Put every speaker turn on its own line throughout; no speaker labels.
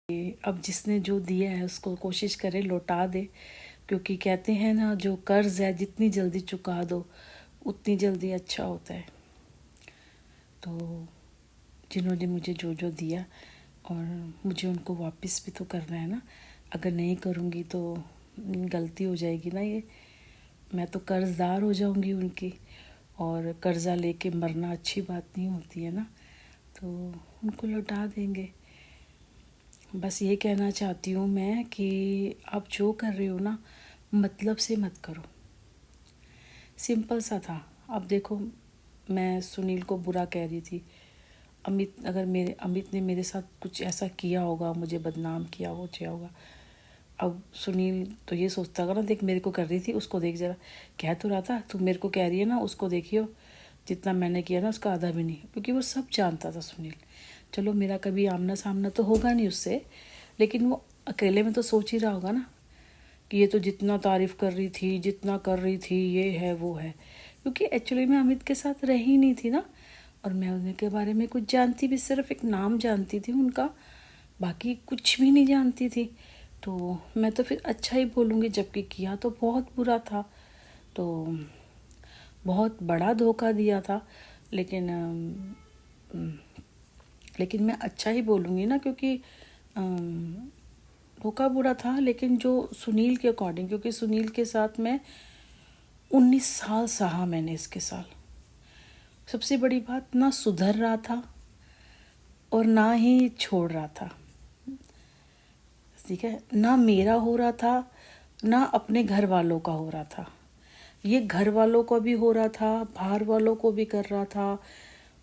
अब जिसने जो दिया है उसको कोशिश करे लौटा दे, क्योंकि कहते हैं ना, जो कर्ज है जितनी जल्दी चुका दो उतनी जल्दी अच्छा होता है। तो जिन्होंने मुझे जो जो दिया और मुझे उनको वापस भी तो करना है ना। अगर नहीं करूँगी तो गलती हो जाएगी ना, ये मैं तो कर्ज़दार हो जाऊँगी उनकी, और कर्ज़ा लेके मरना अच्छी बात नहीं होती है ना। तो उनको लौटा देंगे। बस ये कहना चाहती हूँ मैं कि आप जो कर रहे हो ना, मतलब से मत करो। सिंपल सा था। अब देखो, मैं सुनील को बुरा कह रही थी। अमित ने मेरे साथ कुछ ऐसा किया होगा, मुझे बदनाम किया होगा। अब सुनील तो ये सोचता होगा ना, देख मेरे को कर रही थी, उसको देख जरा, कह तो रहा था तू मेरे को कह रही है ना, उसको देखियो जितना मैंने किया ना उसका आधा भी नहीं, क्योंकि वो सब जानता था सुनील। चलो मेरा कभी आमना सामना तो होगा नहीं उससे, लेकिन वो अकेले में तो सोच ही रहा होगा ना कि ये तो जितना तारीफ़ कर रही थी, जितना कर रही थी, ये है वो है। क्योंकि एक्चुअली मैं अमित के साथ रही नहीं थी ना, और मैं उनके बारे में कुछ जानती भी, सिर्फ एक नाम जानती थी उनका, बाकी कुछ भी नहीं जानती थी। तो मैं तो फिर अच्छा ही बोलूँगी, जबकि किया तो बहुत बुरा था, तो बहुत बड़ा धोखा दिया था। लेकिन मैं अच्छा ही बोलूँगी ना, क्योंकि धोखा बुरा था, लेकिन जो सुनील के अकॉर्डिंग, क्योंकि सुनील के साथ मैं 19 साल सहा मैंने इसके साथ। सबसे बड़ी बात, ना सुधर रहा था और ना ही छोड़ रहा था, ठीक है। ना मेरा हो रहा था, ना अपने घर वालों का हो रहा था। ये घर वालों को भी हो रहा था, बाहर वालों को भी कर रहा था,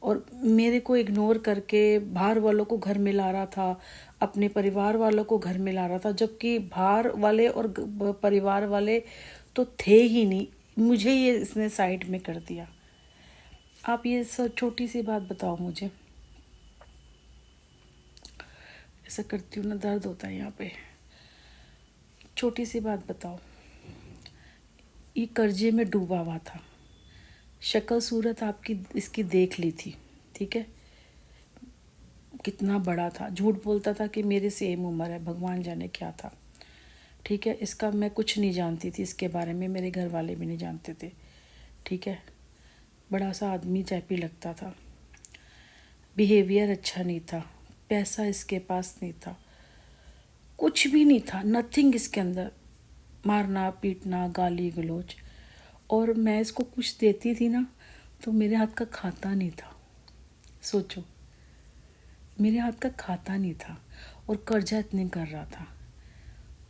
और मेरे को इग्नोर करके बाहर वालों को घर में ला रहा था, अपने परिवार वालों को घर में ला रहा था, जबकि बाहर वाले और परिवार वाले तो थे ही नहीं। मुझे ये इसने साइड में कर दिया। आप ये सब छोटी सी बात बताओ मुझे, ऐसा करती हूँ ना, दर्द होता है यहाँ पे। छोटी सी बात बताओ, ये कर्जे में डूबा हुआ था, शक्ल सूरत आपकी इसकी देख ली थी, ठीक है। कितना बड़ा था, झूठ बोलता था कि मेरे सेम उम्र है, भगवान जाने क्या था, ठीक है। इसका मैं कुछ नहीं जानती थी, इसके बारे में मेरे घर वाले भी नहीं जानते थे, ठीक है। बड़ा सा आदमी टाइप ही लगता था, बिहेवियर अच्छा नहीं था, पैसा इसके पास नहीं था, कुछ भी नहीं था, नथिंग इसके अंदर, मारना पीटना गाली गलौज। और मैं इसको कुछ देती थी ना तो मेरे हाथ का खाता नहीं था। सोचो, मेरे हाथ का खाता नहीं था और कर्जा इतने कर रहा था,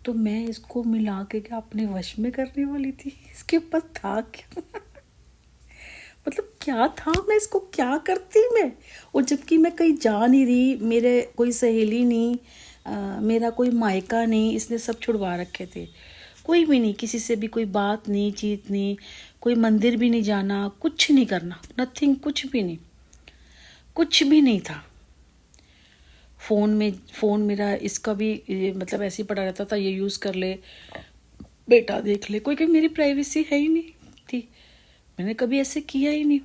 तो मैं इसको मिला के क्या अपने वश में करने वाली थी? इसके पास था क्या? मतलब क्या था, मैं इसको क्या करती मैं? और जबकि मैं कहीं जा नहीं रही, मेरे कोई सहेली नहीं, मेरा कोई मायका नहीं, इसने सब छुड़वा रखे थे। कोई भी नहीं, किसी से भी कोई बात नहीं, चीत नहीं, कोई मंदिर भी नहीं जाना, कुछ नहीं करना, नथिंग, कुछ भी नहीं, कुछ भी नहीं था। फ़ोन मेरा इसका भी मतलब ऐसे ही पड़ा रहता था, ये यूज़ कर ले, बेटा देख ले, कोई मेरी प्राइवेसी है ही नहीं थी, मैंने कभी ऐसे किया ही नहीं।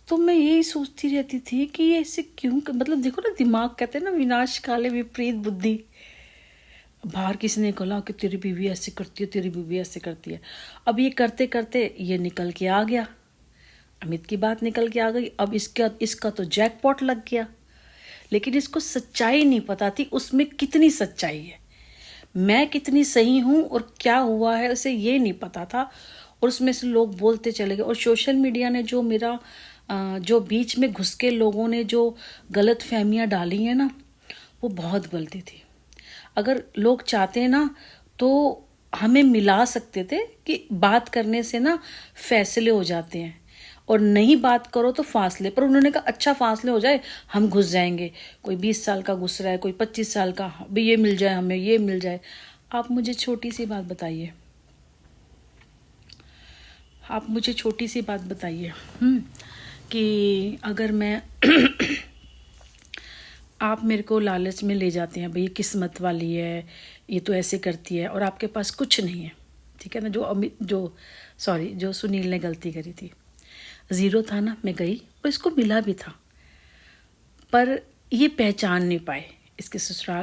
तो मैं यही सोचती रहती थी कि ये ऐसे क्यों, मतलब देखो ना, दिमाग कहते हैं ना, विनाश काले विपरीत बुद्धि। बाहर किसी ने कहा कि तेरी बीवी ऐसे करती है, तेरी बीवी ऐसे करती है। अब ये करते करते ये निकल के आ गया, अमित की बात निकल के आ गई। अब इसका तो जैकपॉट लग गया, लेकिन इसको सच्चाई नहीं पता थी, उसमें कितनी सच्चाई है, मैं कितनी सही हूँ और क्या हुआ है उसे ये नहीं पता था। और उसमें से लोग बोलते चले गए, और सोशल मीडिया ने जो मेरा जो बीच में घुस के लोगों ने जो गलत फहमियाँ डाली हैं ना, वो बहुत गलती थी। अगर लोग चाहते हैं ना तो हमें मिला सकते थे कि बात करने से ना फैसले हो जाते हैं, और नहीं बात करो तो फासले। पर उन्होंने कहा अच्छा फासले हो जाए, हम घुस जाएंगे। कोई 20 साल का घुस रहा है, कोई 25 साल का, भी ये मिल जाए हमें, ये मिल जाए। आप मुझे छोटी सी बात बताइए, आप मुझे छोटी सी बात बताइए कि अगर मैं आप मेरे को लालच में ले जाते हैं, भाई ये किस्मत वाली है, ये तो ऐसे करती है, और आपके पास कुछ नहीं है, ठीक है ना। जो सुनील ने गलती करी थी, ज़ीरो था ना, मैं गई और इसको मिला भी था, पर ये पहचान नहीं पाए इसके ससुराल